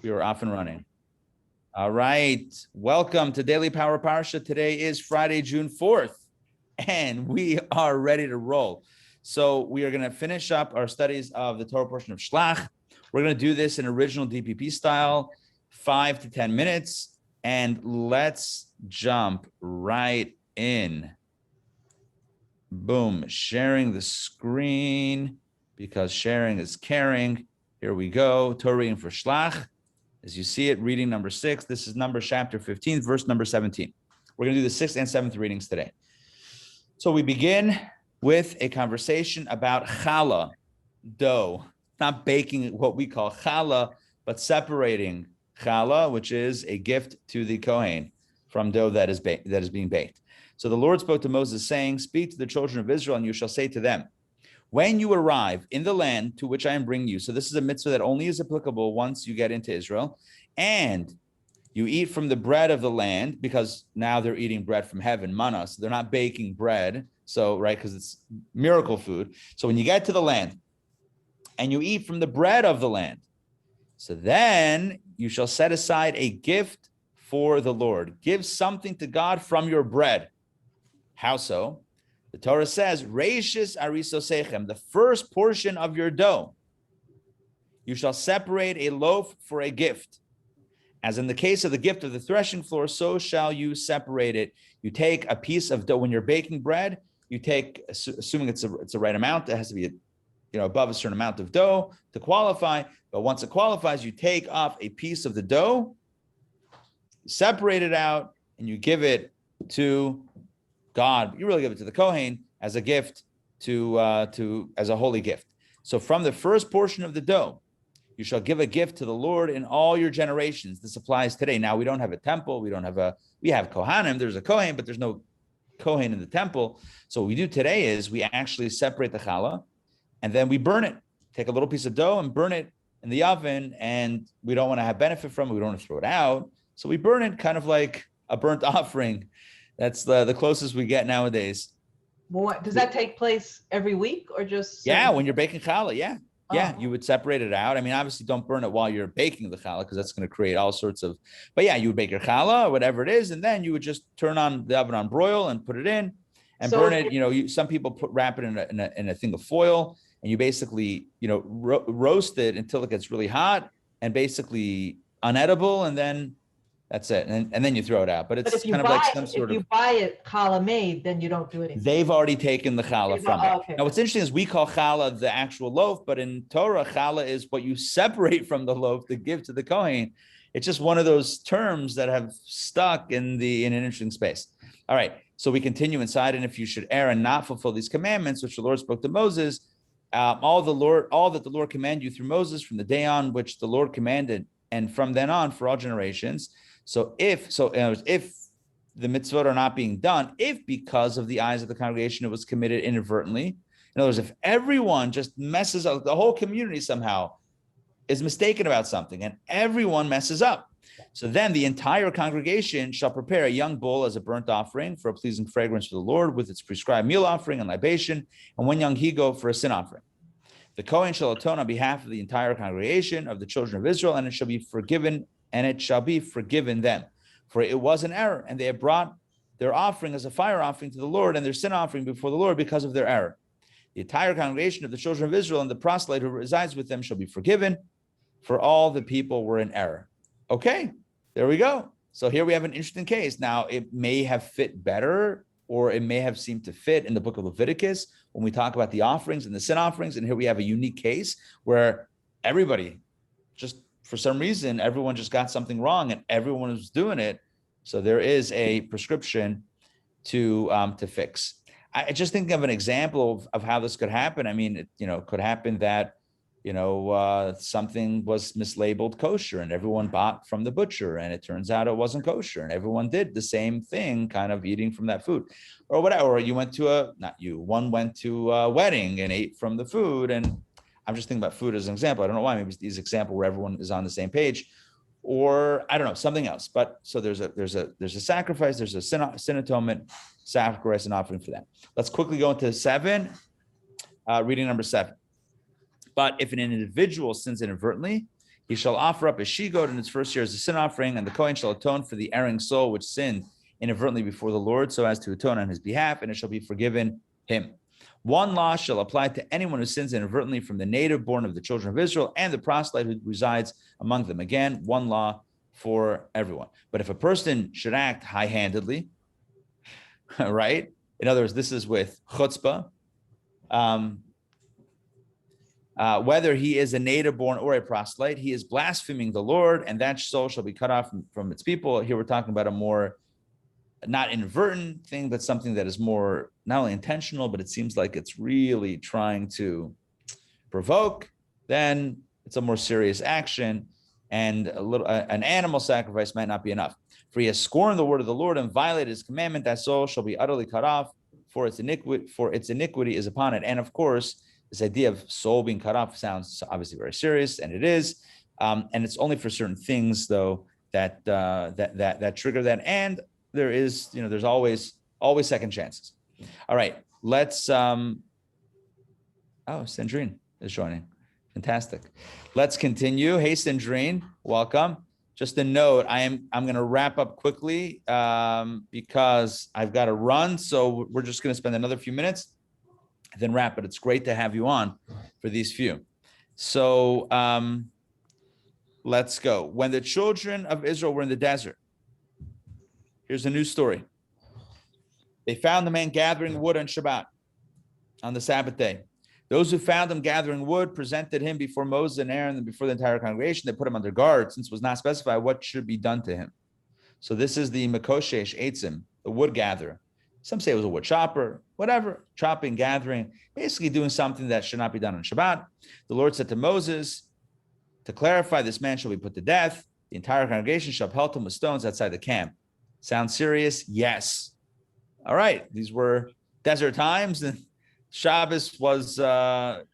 We are off and running. All right. Welcome to Daily Power Parsha. Today is Friday, June 4th, and we are ready to roll. So we are going to finish up our studies of the Torah portion of Shelach. We're going to do this in original DPP style, 5 to 10 minutes, and let's jump right in. Boom. Sharing the screen because sharing is caring. Here we go. Torah reading for Shelach. As you see it, reading number 6. This is Numbers chapter 15, verse number 17. We're going to do the 6th and 7th readings today. So we begin with a conversation about challah, dough. Not baking what we call challah, but separating challah, which is a gift to the Kohen from dough that is being baked. So the Lord spoke to Moses, saying, "Speak to the children of Israel, and you shall say to them, when you arrive in the land to which I am bringing you," so this is a mitzvah that only is applicable once you get into Israel, "and you eat from the bread of the land," because now they're eating bread from heaven, manna, so they're not baking bread, so right, because it's miracle food. So when you get to the land and you eat from the bread of the land, so then you shall set aside a gift for the Lord. Give something to God from your bread. How so? The Torah says, "Reishis arisosechem," the first portion of your dough. You shall separate a loaf for a gift. As in the case of the gift of the threshing floor, so shall you separate it. You take a piece of dough when you're baking bread. You take, assuming it's a right amount, it has to be above a certain amount of dough to qualify. But once it qualifies, you take off a piece of the dough, you separate it out, and you give it to God. You really give it to the Kohen as a gift as a holy gift. So from the first portion of the dough, you shall give a gift to the Lord in all your generations. This applies today. Now we don't have a temple. We have Kohanim. There's a Kohen, but there's no Kohen in the temple. So what we do today is we actually separate the challah and then we burn it. Take a little piece of dough and burn it in the oven. And we don't want to have benefit from it. We don't want to throw it out. So we burn it kind of like a burnt offering. That's the closest we get nowadays. Well, does that take place every week or just? Yeah, when you're baking challah, yeah, you would separate it out. I mean, obviously, don't burn it while you're baking the challah because that's going to create all sorts of. But yeah, you would bake your challah or whatever it is, and then you would just turn on the oven on broil and put it in and burn it. Some people wrap it in a thing of foil, and you basically roast it until it gets really hot and basically unedible, and then. That's it, and then you throw it out. But it's kind of like some sort of. If you buy it challah made, then you don't do anything. They've already taken the challah from it. Okay. Now, what's interesting is we call challah the actual loaf, but in Torah, challah is what you separate from the loaf to give to the Kohen. It's just one of those terms that have stuck in an interesting space. All right, so we continue inside, and if you should err and not fulfill these commandments, which the Lord spoke to Moses, all that the Lord commanded you through Moses from the day on which the Lord commanded, and from then on for all generations. So if the mitzvot are not being done, if because of the eyes of the congregation it was committed inadvertently, in other words, if everyone just messes up, the whole community somehow is mistaken about something and everyone messes up, so then the entire congregation shall prepare a young bull as a burnt offering for a pleasing fragrance for the Lord with its prescribed meal offering and libation, and one young he-goat for a sin offering. The Kohen shall atone on behalf of the entire congregation of the children of Israel, and it shall be forgiven them. For it was an error, and they have brought their offering as a fire offering to the Lord and their sin offering before the Lord because of their error. The entire congregation of the children of Israel and the proselyte who resides with them shall be forgiven, for all the people were in error. Okay, there we go. So here we have an interesting case. Now, it may have fit better, or it may have seemed to fit in the book of Leviticus when we talk about the offerings and the sin offerings. And here we have a unique case where everybody just, for some reason, everyone just got something wrong and everyone was doing it. So there is a prescription to fix. I just think of an example of how this could happen. I mean, it could happen that, something was mislabeled kosher and everyone bought from the butcher and it turns out it wasn't kosher and everyone did the same thing, kind of eating from that food or whatever. Or one went to a wedding and ate from the food. And I'm just thinking about food as an example. I don't know why. Maybe it's this example where everyone is on the same page, or I don't know, something else. But so there's a sacrifice, there's a sin atonement, sacrifice and offering for that. Let's quickly go into 7, reading number 7. But if an individual sins inadvertently, He shall offer up a she-goat in its first year as a sin offering, and the Kohen shall atone for the erring soul which sinned inadvertently before the Lord, so as to atone on his behalf, and it shall be forgiven him. One law shall apply to anyone who sins inadvertently from the native born of the children of Israel and the proselyte who resides among them. Again, one law for everyone. But if a person should act high-handedly, right? In other words, this is with chutzpah, whether he is a native born or a proselyte, he is blaspheming the Lord, and that soul shall be cut off from its people. Here we're talking about a more not inadvertent thing, but something that is more not only intentional, but it seems like it's really trying to provoke. Then it's a more serious action, and an animal sacrifice might not be enough. For he has scorned the word of the Lord and violated his commandment, that soul shall be utterly cut off, for its iniquity is upon it. And of course, this idea of soul being cut off sounds obviously very serious, and it is. And it's only for certain things, though, that trigger that. And there's always second chances. All right, let's. Sandrine is joining. Fantastic. Let's continue. Hey, Sandrine, welcome. Just a note, I'm going to wrap up quickly because I've got to run. So we're just going to spend another few minutes, then wrap it. It's great to have you on for these few. So let's go. When the children of Israel were in the desert, here's a new story. They found the man gathering wood on Shabbat, on the Sabbath day. Those who found him gathering wood presented him before Moses and Aaron and before the entire congregation. They put him under guard, since it was not specified what should be done to him. So this is the Mekoshesh Eitzim, the wood gatherer. Some say it was a wood chopper, whatever, chopping, gathering, basically doing something that should not be done on Shabbat. The Lord said to Moses, to clarify, this man shall be put to death. The entire congregation shall pelt him with stones outside the camp. Sound serious? Yes. All right. These were desert times, and Shabbos there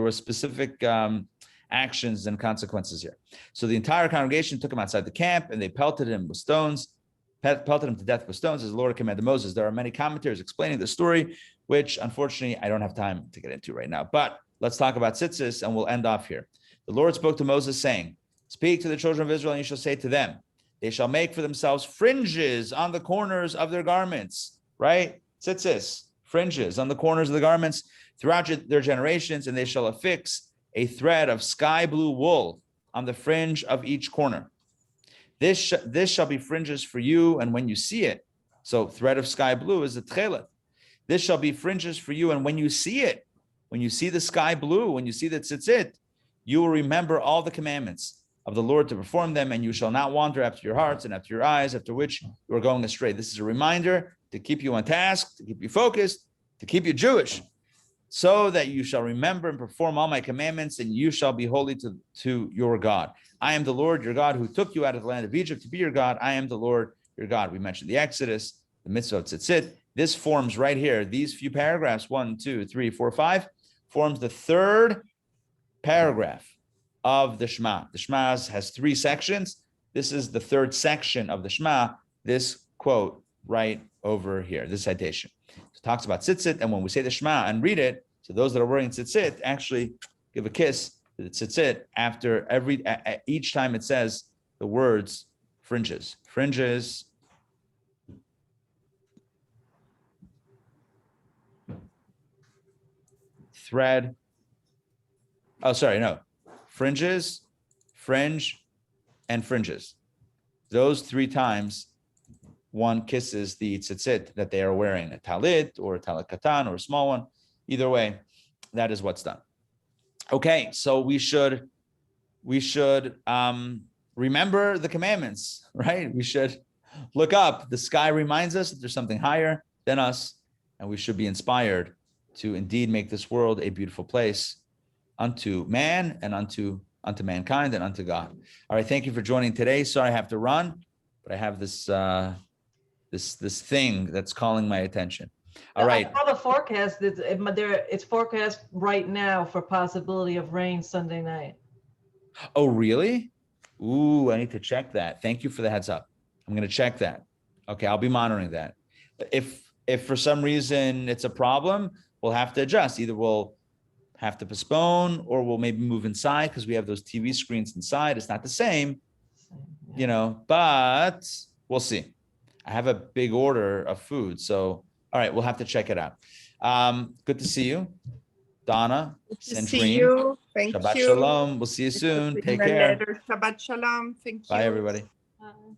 were specific actions and consequences here. So the entire congregation took him outside the camp, and they pelted him with stones, pelted him to death with stones, as the Lord commanded Moses. There are many commentators explaining the story, which unfortunately I don't have time to get into right now. But let's talk about tzitzis, and we'll end off here. The Lord spoke to Moses, saying, speak to the children of Israel, and you shall say to them, they shall make for themselves fringes on the corners of their garments, right? Tzitzis, fringes on the corners of the garments throughout their generations, and they shall affix a thread of sky blue wool on the fringe of each corner. This shall be fringes for you, and when you see it, so thread of sky blue is the tchelet. This shall be fringes for you, and when you see it, when you see the sky blue, when you see the tzitzit, you will remember all the commandments of the Lord to perform them, and you shall not wander after your hearts and after your eyes, after which you are going astray. This is a reminder to keep you on task, to keep you focused, to keep you Jewish, so that you shall remember and perform all my commandments, and you shall be holy to your God. I am the Lord your God who took you out of the land of Egypt to be your God. I am the Lord your God. We mentioned the Exodus, the mitzvah of tzitzit. This forms right here, these few paragraphs, 1, 2, 3, 4, 5, forms the third paragraph of the Shema. The Shema has 3 sections. This is the third section of the Shema, this quote right over here, this citation. It talks about tzitzit, and when we say the Shema and read it, so those that are wearing tzitzit actually give a kiss to the tzitzit after each time it says the words fringes. Fringes. Thread. Oh, sorry, no. Fringes, fringe, and fringes. Those 3 times one kisses the tzitzit that they are wearing, a talit or a talit katan or a small one. Either way, that is what's done. Okay, so we should remember the commandments, right? We should look up. The sky reminds us that there's something higher than us, and we should be inspired to indeed make this world a beautiful place unto man and unto mankind and unto God. All right, thank you for joining today. Sorry I have to run, but I have this this thing that's calling my attention. All right. I saw the forecast. It's forecast right now for possibility of rain Sunday night. Oh, really? Ooh, I need to check that. Thank you for the heads up. I'm going to check that. Okay, I'll be monitoring that. If for some reason it's a problem, we'll have to adjust. Either we'll have to postpone, or we'll maybe move inside because we have those TV screens inside. It's not the same, you know, but we'll see. I have a big order of food. So, all right, we'll have to check it out. Good to see you, Donna, Good to Sandrine. see you. Thank Shabbat you. shalom. We'll see you soon. Take care. Shabbat shalom. Thank you. Bye, everybody. Bye.